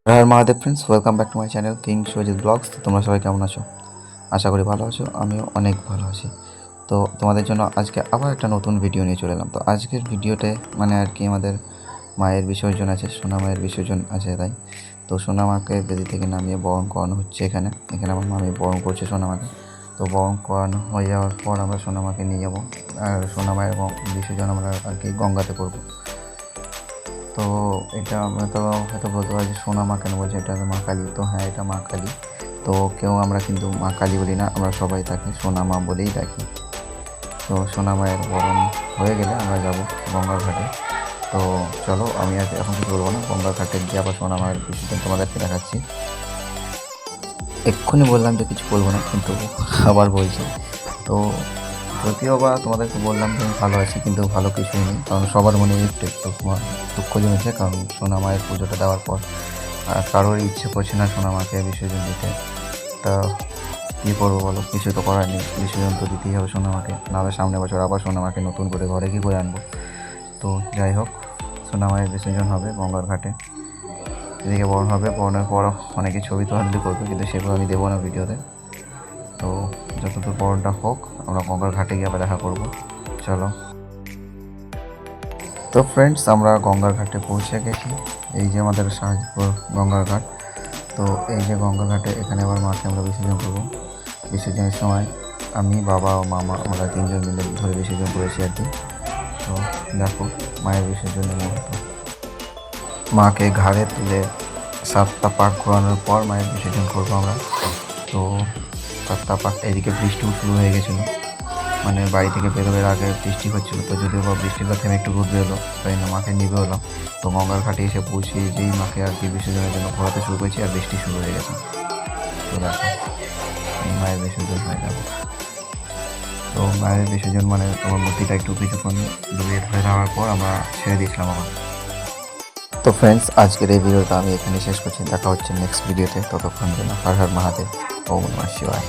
হ্যাঁ Mahadev friends, welcome back to my channel king Sujit vlogs. তো তোমরা সবাই কেমন আছো? আশা করি ভালো আছো। আমিও অনেক ভালো আছি। তো তোমাদের জন্য আজকে আবার একটা নতুন ভিডিও নিয়ে চলে এলাম। তো আজকের ভিডিওতে আর কি আমাদের মায়ের বিসর্জন আছে, সোনা মায়ের বিসর্জন আছে তাই। তো সোনা মাকে বেদি থেকে নামিয়ে বরণ করানো হচ্ছে। এখানে আমার মামি বরণ করছে সোনা মাকে। তো বরণ করানো হয়ে যাওয়ার পর আমরা সোনা মাকে নিয়ে যাবো, আর সোনা মায়ের বিসর্জন আমরা আর কি গঙ্গাতে করবো। তো এটা আমরা তো হয়তো বলতে পারি যে সোনা মা কেন বলছি, এটা মা কালী। তো হ্যাঁ, এটা মা কালী। তো কেউ আমরা কিন্তু মা কালী বলি না, আমরা সবাই তাকে সোনা মা বলেই ডাকি। তো সোনা মায়ের বরণ হয়ে গেলে আমরা যাব গঙ্গার ঘাটে। তো চলো, আমি আর এখন কিছু বলবো না, গঙ্গার ঘাটে গিয়ে আবার সোনা মায়ের কিছুদিন তোমাদেরকে দেখাচ্ছি। এক্ষুনি বললাম যে কিছু বলবো না, কিন্তু আবার বলছি। তো যদিও বা তোমাদেরকে বললাম যে আমি ভালো আছি, কিন্তু ভালো কিছুই নেই, কারণ সবার মনে একটু একটু দুঃখ জমেছে। কারণ সোনা মায়ের পুজোটা দেওয়ার পর আর কারোরই ইচ্ছে করছে না সোনা মাকে বিসর্জন দিতে। তা কী করবো বলো, কিছু তো করার নেই, বিসর্জন তো দিতেই হবে সোনা মাকে, নাহলে সামনে বছর আবার সোনা মাকে নতুন করে ঘরে কী করে আনবো। তো যাই হোক, সোনা মায়ের বিসর্জন হবে গঙ্গার ঘাটে। এদিকে বরণ হবে, বরণের পর অনেকে ছবি তোলাতুলি করবে, কিন্তু সেগুলো আমি দেবো না ভিডিওতে। তো যতদূর বরণটা হোক, আমরা গঙ্গার ঘাটে গিয়ে আবার দেখা করবো। চলো। তো ফ্রেন্ডস, আমরা গঙ্গার ঘাটে পৌঁছে গেছি। এই যে আমাদের শাহজিপুর গঙ্গার ঘাট। তো এই যে গঙ্গা ঘাটে, এখানে আবার মাকে আমরা বিসর্জন করবো। বিসর্জনের সময় আমি, বাবা ও মামা, আমরা তিনজন মিলে ধরে বিসর্জন করেছি আর কি। তো দেখো মায়ের বিসর্জনের মুহূর্ত। মাকে ঘাড়ে তুলে 7টা পাক ঘোরানোর পর মায়ের বিসর্জন করবো আমরা। তো 7টা পাক, এদিকে বৃষ্টিও শুরু হয়ে গেছিলো, বাড়ি থেকে বেরোবার আগে বৃষ্টি হচ্ছিলো। তো যদিও বা বৃষ্টিটা থেমে একটু রোদ বেরোলো, তাই না মাকে নিবে হলাম। তো গঙ্গার ঘাটে এসে পৌঁছে যেই মাকে আর কি বিসর্জনের জন্য ঘোরাতে শুরু করেছি, আর বৃষ্টি শুরু হয়ে গেছে। তো দেখো, মায়ের বিসর্জন হয়ে গেল। তো মায়ের বিসর্জন তোমার মূর্তিটা একটু কিছুক্ষণ ডুবিয়ে ধরে দেওয়ার পর আমরা ছেড়ে দিয়েছিলাম আবার। তো ফ্রেন্ডস, আজকের এই ভিডিওটা আমি এখানে শেষ করছি। দেখা হচ্ছে নেক্সট ভিডিওতে। ততক্ষণ জন্য হর হর মহাদেব, ওম নমঃ শিবায়।